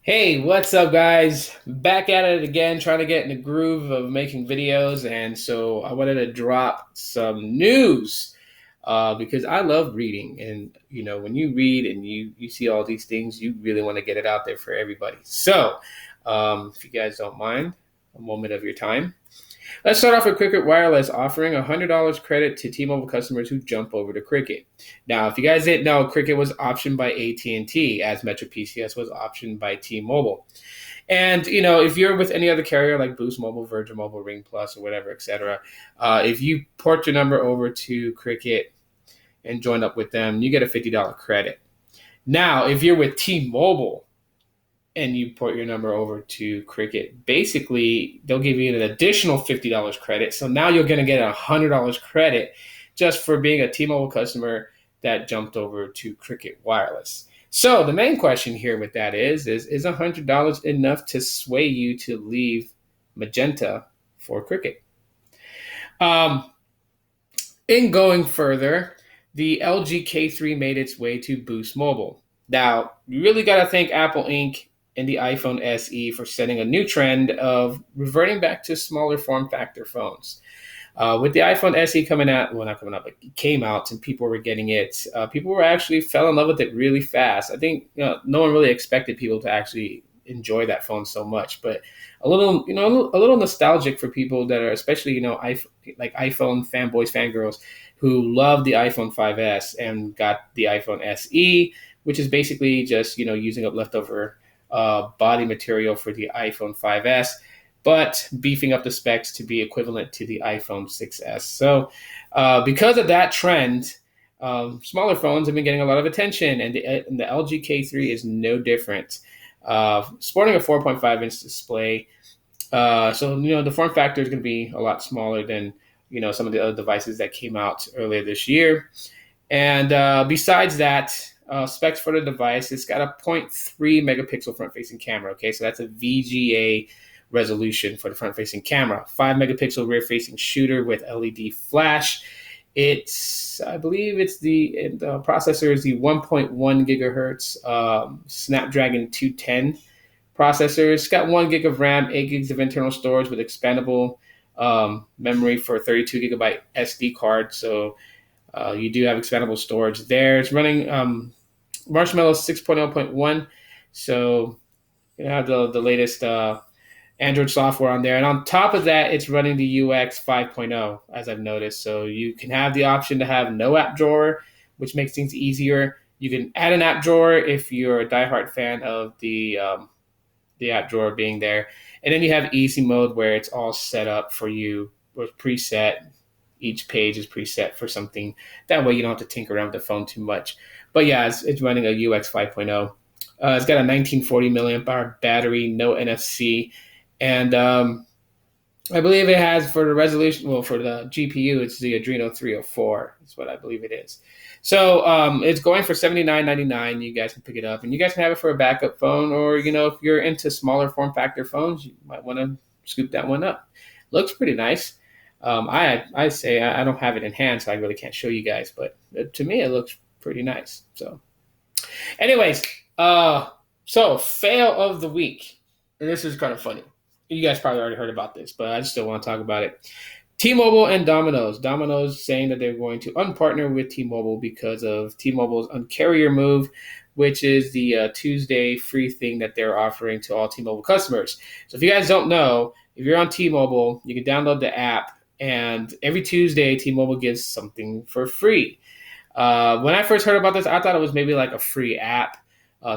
Hey, what's up, guys? Back at it again, trying to get in the groove of making videos. And so I wanted to drop some news because I love reading. And, when you read and you see all these things, you really want to get it out there for everybody. So, if you guys don't mind, a moment of your time. Let's start off with Cricket Wireless offering $100 credit to T-Mobile customers who jump over to Cricket. Now, if you guys didn't know, Cricket was optioned by AT&T as Metro PCS was optioned by T-Mobile. And if you're with any other carrier like Boost Mobile, Virgin Mobile, Ring Plus, or whatever, etc., if you port your number over to Cricket and join up with them, you get a $50 credit. Now, if you're with T-Mobile and you port your number over to Cricket, basically they'll give you an additional $50 credit. So now you're going to get $100 credit just for being a T-Mobile customer that jumped over to Cricket Wireless. So the main question here with that is $100 enough to sway you to leave Magenta for Cricket? Um, in going further, the LG K3 made its way to Boost Mobile. Now, you really got to thank Apple Inc. and the iPhone SE for setting a new trend of reverting back to smaller form factor phones. With the iPhone SE coming out, well, not coming out, but it came out and people were getting it. People were actually fell in love with it really fast. I think no one really expected people to actually enjoy that phone so much, but a little nostalgic for people that are especially like iPhone fanboys, fangirls who love the iPhone 5S and got the iPhone SE, which is basically just using up leftover body material for the iPhone 5S, but beefing up the specs to be equivalent to the iPhone 6S. So, because of that trend, smaller phones have been getting a lot of attention, and the LG K3 is no different. Sporting a 4.5-inch display, so the form factor is going to be a lot smaller than some of the other devices that came out earlier this year. And besides that, specs for the device, it's got a 0.3 megapixel front-facing camera. Okay, so that's a VGA resolution for the front-facing camera. 5 megapixel rear-facing shooter with LED flash. I believe the processor is the 1.1 gigahertz Snapdragon 210 processor. It's got 1 gig of RAM, 8 gigs of internal storage with expandable memory for a 32 gigabyte SD card. So you do have expandable storage there. It's running Marshmallow 6.0.1, so you have the latest Android software on there. And on top of that, it's running the UX 5.0, as I've noticed. So you can have the option to have no app drawer, which makes things easier. You can add an app drawer if you're a diehard fan of the app drawer being there. And then you have easy mode where it's all set up for you with preset. Each page is preset for something. That way you don't have to tinker around with the phone too much. But yeah, it's running a UX 5.0. It's got a 1940 milliamp hour battery, no NFC. And I believe it has for the resolution, well, for the GPU, it's the Adreno 304. That's what I believe it is. So it's going for $79.99. You guys can pick it up, and you guys can have it for a backup phone, or if you're into smaller form factor phones, you might want to scoop that one up. Looks pretty nice. I say I don't have it in hand, so I really can't show you guys, but to me it looks pretty nice. So, anyways, so fail of the week, and this is kind of funny. You guys probably already heard about this, but I still want to talk about it. T-Mobile and Domino's. Domino's saying that they're going to unpartner with T-Mobile because of T-Mobile's Un-carrier move, which is the Tuesday free thing that they're offering to all T-Mobile customers. So if you guys don't know, if you're on T-Mobile, you can download the app, and every Tuesday, T-Mobile gives something for free. When I first heard about this, I thought it was maybe like a free app,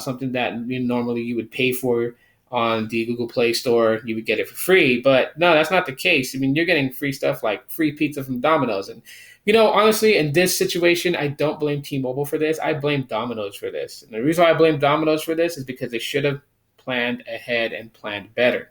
something that normally you would pay for on the Google Play Store. You would get it for free, but no, that's not the case. I mean, you're getting free stuff like free pizza from Domino's. And, honestly, in this situation, I don't blame T-Mobile for this. I blame Domino's for this. And the reason why I blame Domino's for this is because they should have planned ahead and planned better.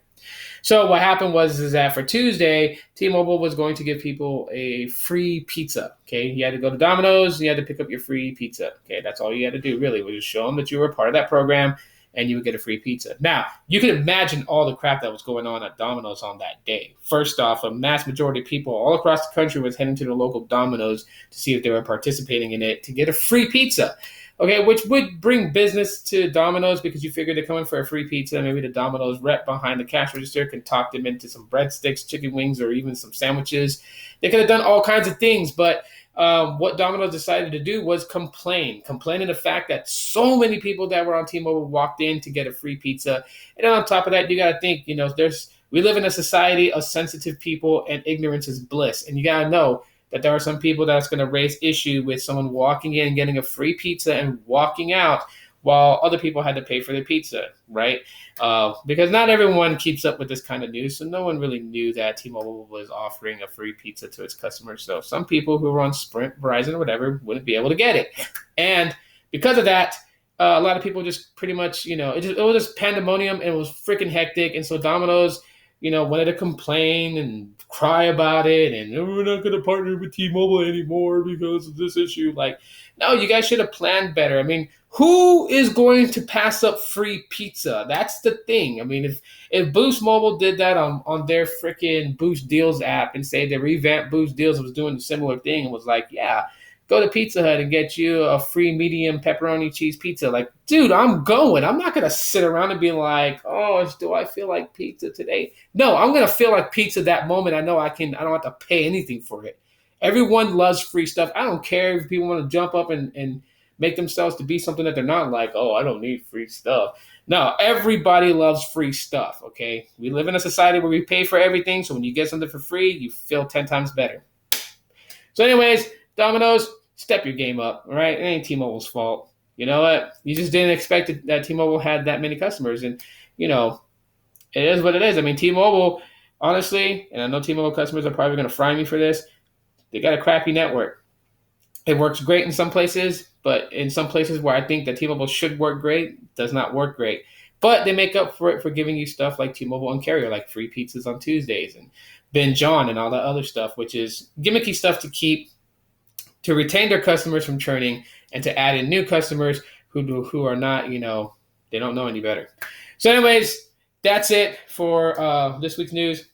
So what happened is that for Tuesday, T-Mobile was going to give people a free pizza. Okay, you had to go to Domino's, you had to pick up your free pizza. Okay, that's all you had to do really, was just show them that you were a part of that program, and you would get a free pizza. Now, you can imagine all the crap that was going on at Domino's on that day. First off, a mass majority of people all across the country was heading to the local Domino's to see if they were participating in it to get a free pizza. Okay, which would bring business to Domino's because you figure they're coming for a free pizza. Maybe the Domino's rep behind the cash register can talk them into some breadsticks, chicken wings, or even some sandwiches. They could have done all kinds of things, but what Domino's decided to do was complaining the fact that so many people that were on T-Mobile walked in to get a free pizza. And then on top of that, you got to think, we live in a society of sensitive people, and ignorance is bliss. And you got to know that there are some people that's going to raise issue with someone walking in, getting a free pizza, and walking out while other people had to pay for their pizza, right? Because not everyone keeps up with this kind of news, so no one really knew that T-Mobile was offering a free pizza to its customers. So some people who were on Sprint, Verizon, or whatever wouldn't be able to get it, and because of that, a lot of people just pretty much, it was just pandemonium, and it was freaking hectic, and so Domino's, wanted to complain and cry about it, and we're not going to partner with T-Mobile anymore because of this issue. Like, no, you guys should have planned better. I mean, who is going to pass up free pizza? That's the thing. I mean, if Boost Mobile did that on their freaking Boost Deals app and say they revamped Boost Deals was doing a similar thing and was like, yeah, go to Pizza Hut and get you a free medium pepperoni cheese pizza. Like, dude, I'm going. I'm not going to sit around and be like, oh, do I feel like pizza today? No, I'm going to feel like pizza that moment. I know I don't have to pay anything for it. Everyone loves free stuff. I don't care if people want to jump up and make themselves to be something that they're not, like, oh, I don't need free stuff. No, everybody loves free stuff, okay? We live in a society where we pay for everything, so when you get something for free, you feel 10 times better. So anyways, Domino's, step your game up, all right? It ain't T-Mobile's fault. You know what? You just didn't expect that T-Mobile had that many customers, and, it is what it is. I mean, T-Mobile, honestly, and I know T-Mobile customers are probably going to fry me for this, they got a crappy network. It works great in some places, but in some places where I think that T-Mobile should work great, does not work great. But they make up for it for giving you stuff like T-Mobile Un-carrier, like free pizzas on Tuesdays and Ben John and all that other stuff, which is gimmicky stuff to retain their customers from churning and to add in new customers who are not, they don't know any better. So anyways, that's it for this week's news.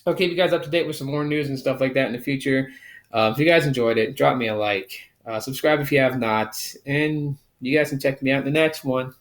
I'll keep you guys up to date with some more news and stuff like that in the future. If you guys enjoyed it, drop me a like. Subscribe if you have not. And you guys can check me out in the next one.